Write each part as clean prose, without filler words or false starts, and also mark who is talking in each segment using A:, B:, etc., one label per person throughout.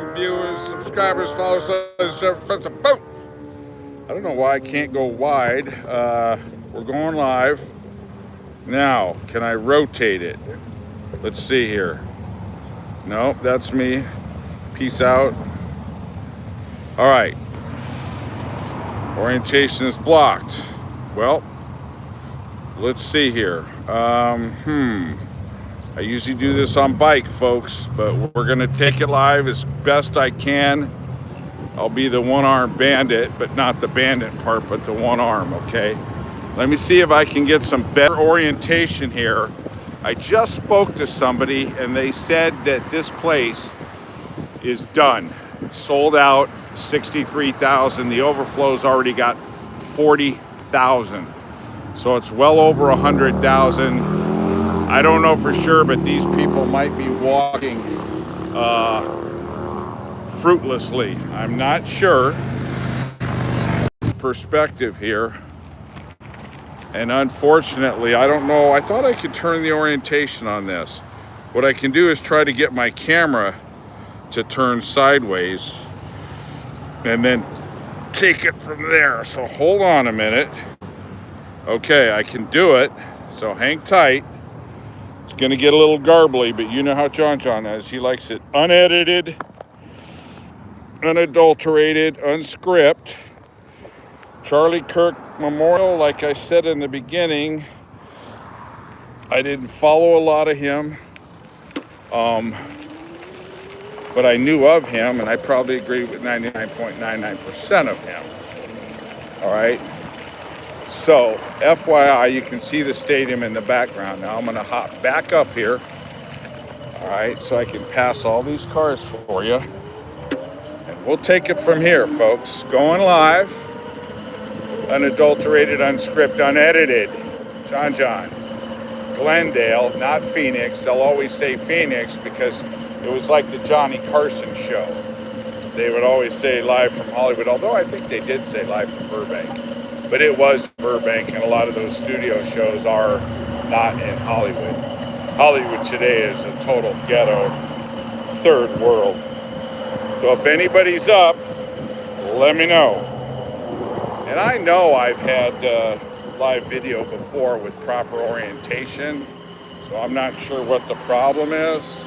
A: welcome viewers, subscribers, followers, friends of boat. I don't know why I can't go wide. We're going live. Now, can I rotate it? Let's see here. Nope, that's me. Peace out. All right. Orientation is blocked. Well, let's see here. I usually do this on bike, folks, but we're gonna take it live as best I can. I'll be the one-armed bandit, but not the bandit part, but the one arm, okay? Let me see if I can get some better orientation here. I just spoke to somebody and they said that this place is done. Sold out, 63,000. The overflow's already got 40,000. So it's well over 100,000. I don't know for sure, but these people might be walking fruitlessly. I'm not sure. Perspective here. And unfortunately, I don't know. I thought I could turn the orientation on this. What I can do is try to get my camera to turn sideways and then take it from there. So hold on a minute. Okay, I can do it. So hang tight. It's gonna get a little garbly, but you know how John is. He likes it unedited, unadulterated, unscripted. Charlie Kirk Memorial, like I said in the beginning, I didn't follow a lot of him, but I knew of him, and I probably agree with 99.99% of him. All right. So, FYI, you can see the stadium in the background. Now I'm going to hop back up here. All right, so I can pass all these cars for you. And we'll take it from here, folks. Going live. Unadulterated, unscripted, unedited. John. Glendale, not Phoenix. They'll always say Phoenix because it was like the Johnny Carson show. They would always say live from Hollywood, although I think they did say live from Burbank. But it was Burbank, and a lot of those studio shows are not in Hollywood. Hollywood today is a total ghetto, third world. So if anybody's up, let me know. And I know I've had live video before with proper orientation, so I'm not sure what the problem is.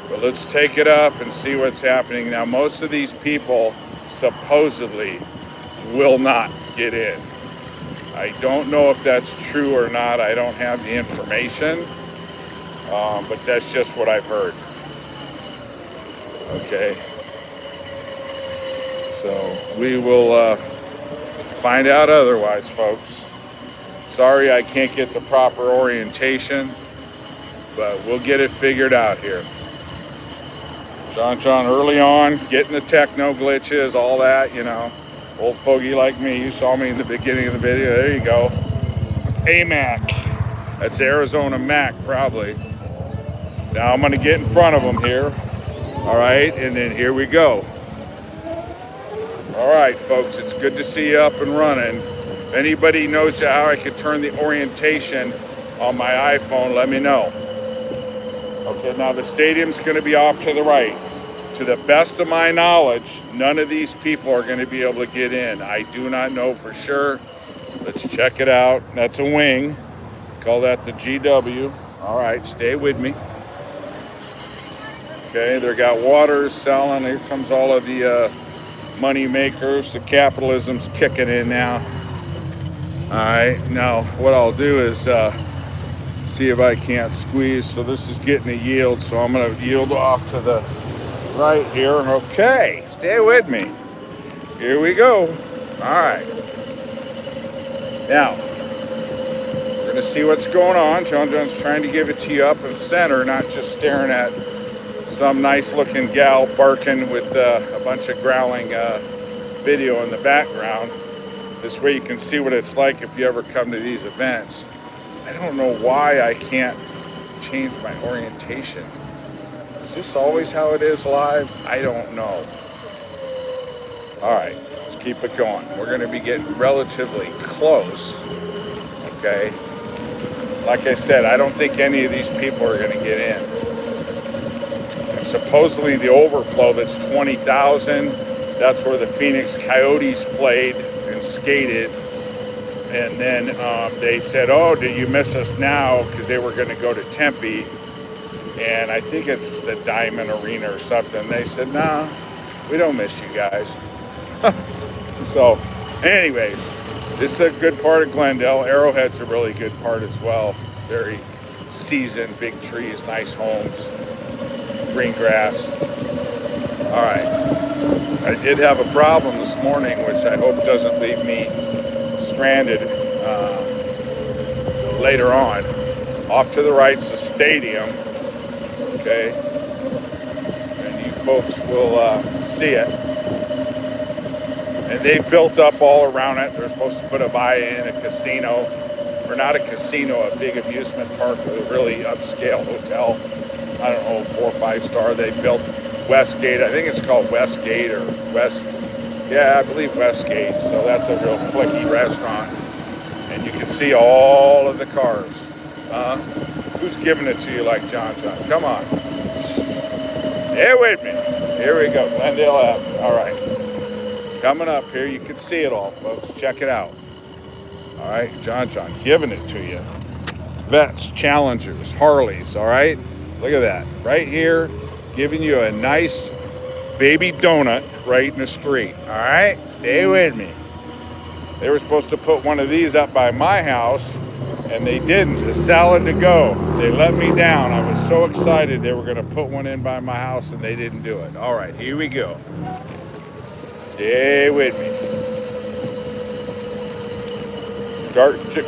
A: But let's take it up and see what's happening. Now, most of these people supposedly will not get in. I don't know if that's true or not. I don't have the information, but that's just what I've heard. Okay. So we will find out otherwise, folks. Sorry I can't get the proper orientation, but we'll get it figured out here. John early on, getting the techno glitches, all that, you know. Old fogey like me, you saw me in the beginning of the video. There you go. AMAC. That's Arizona Mac, probably. Now I'm going to get in front of them here. All right, and then here we go. All right, folks, it's good to see you up and running. If anybody knows how I could turn the orientation on my iPhone, let me know. Okay, now the stadium's going to be off to the right. To the best of my knowledge, none of these people are going to be able to get in. I do not know for sure. Let's check it out. That's a wing. Call that the GW. All right, stay with me. Okay, they got water selling. Here comes all of the money makers. The capitalism's kicking in now. All right, now what I'll do is see if I can't squeeze. So this is getting a yield, so I'm going to yield off to the right here. Okay, stay with me. Here we go. All right. Now, we're going to see what's going on. John's trying to give it to you up in center, not just staring at some nice looking gal barking with a bunch of growling video in the background. This way you can see what it's like if you ever come to these events. I don't know why I can't change my orientation. Is this always how it is live? I don't know. All right, let's keep it going. We're going to be getting relatively close, okay? Like I said, I don't think any of these people are going to get in. supposedly the overflow that's 20,000. That's where the Phoenix Coyotes played and skated. And then they said, oh, do you miss us now? Because they were going to go to Tempe. And I think it's the Diamond Arena or something. They said, nah, we don't miss you guys. So, anyways, this is a good part of Glendale. Arrowhead's a really good part as well. Very seasoned, big trees, nice homes, green grass. All right. I did have a problem this morning, which I hope doesn't leave me stranded later on. Off to the right's the stadium. Okay. And you folks will see it. And they've built up all around it. They're supposed to put a buy-in, a casino, or not a casino, a big amusement park with a really upscale hotel. I don't know, 4 or 5 star. They built Westgate. I think it's called Westgate or West. Yeah, I believe Westgate. So that's a real clicky restaurant. And you can see all of the cars. Who's giving it to you like John? Come on. Hey, wait a minute. Here we go. Glendale Avenue. All right. Coming up here, you can see it all, folks. Check it out. All right, John, giving it to you. Vets, Challengers, Harleys, all right? Look at that. Right here, giving you a nice baby donut right in the street, all right? Stay with me. They were supposed to put one of these up by my house, and they didn't. The salad to go. They let me down. I was so excited they were going to put one in by my house, and they didn't do it. All right, here we go. Stay with me.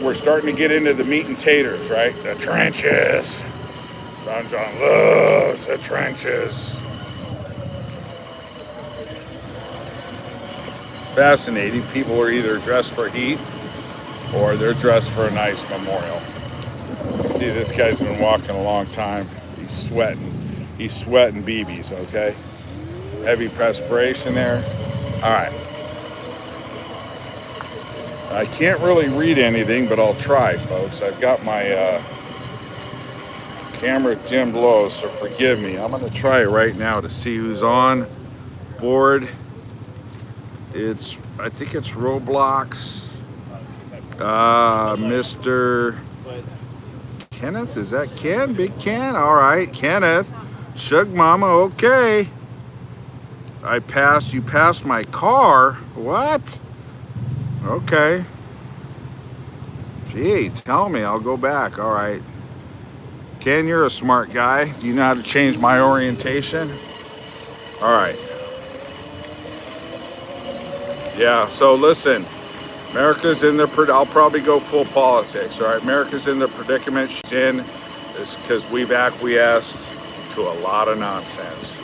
A: We're starting to get into the meat and taters, right? The trenches. John loves the trenches. It's fascinating. People are either dressed for heat or they're dressed for a nice memorial. You see, this guy's been walking a long time. He's sweating. He's sweating BBs, okay? Heavy perspiration there. All right. I can't really read anything, but I'll try, folks. I've got my camera dimmed low, so forgive me. I'm going to try right now to see who's on board. I think it's Roblox. Mr. Kenneth, is that Ken? Big Ken? All right, Kenneth. Shug Mama, okay. You passed my car. What? Okay. Gee, tell me, I'll go back. All right. Ken, you're a smart guy. Do you know how to change my orientation? All right. Yeah, so listen, America's in I'll probably go full politics, all right? America's in the predicament she's in is because we've acquiesced to a lot of nonsense.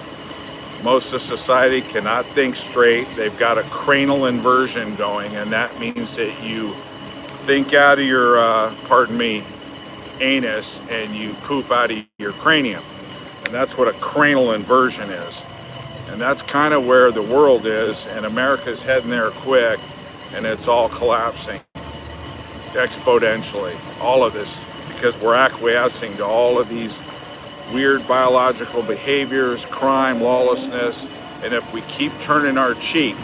A: Most of society cannot think straight. They've got a cranial inversion going, and that means that you think out of your, anus, and you poop out of your cranium. And that's what a cranial inversion is. And that's kind of where the world is, and America's heading there quick, and it's all collapsing exponentially. All of this, because we're acquiescing to all of these weird biological behaviors, crime, lawlessness, and if we keep turning our cheek,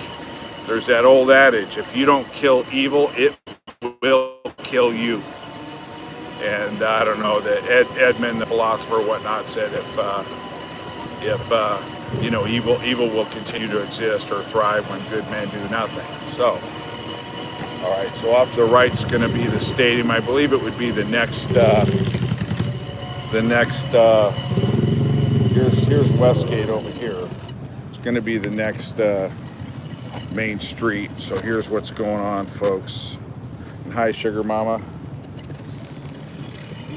A: there's that old adage, if you don't kill evil, it will kill you. And I don't know, that Edmund, the philosopher, whatnot, said evil will continue to exist or thrive when good men do nothing. So, all right, so off to the right's going to be the stadium. I believe it would be the next here's Westgate over here. It's going to be the next main street. So here's what's going on, folks. And hi, Sugar Mama.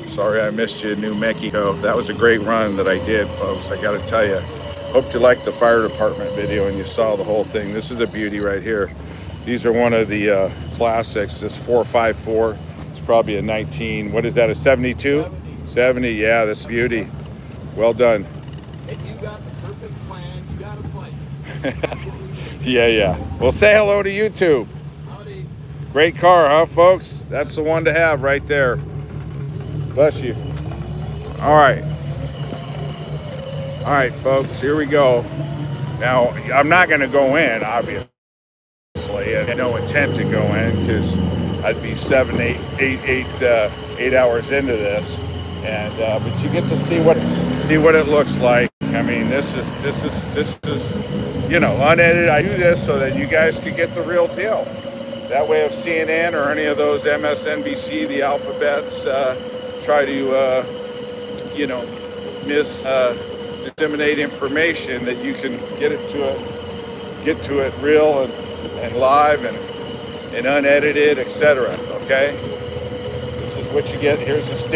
A: Sorry I missed you in New Mexico. That was a great run that I did, folks. I got to tell you. Hope you liked the fire department video and you saw the whole thing. This is a beauty right here. These are one of the classics. This 454. It's probably a 19. What is that? A 72? 70. Yeah, this beauty. Well done.
B: If you got the perfect plan, you got a fight.
A: Yeah. Well, say hello to YouTube.
B: Howdy.
A: Great car, huh, folks? That's the one to have right there. Bless you. All right. All right, folks, here we go. Now, I'm not going to go in, obviously. I had no intent to go in because I'd be 8 hours into this, and but you get to see what it looks like. I mean, this is unedited. I do this so that you guys could get the real deal. That way, if CNN or any of those MSNBC, the alphabets, try to disseminate information, that you can get to it real and live and unedited, etc. Okay, this is what you get. Here's the state.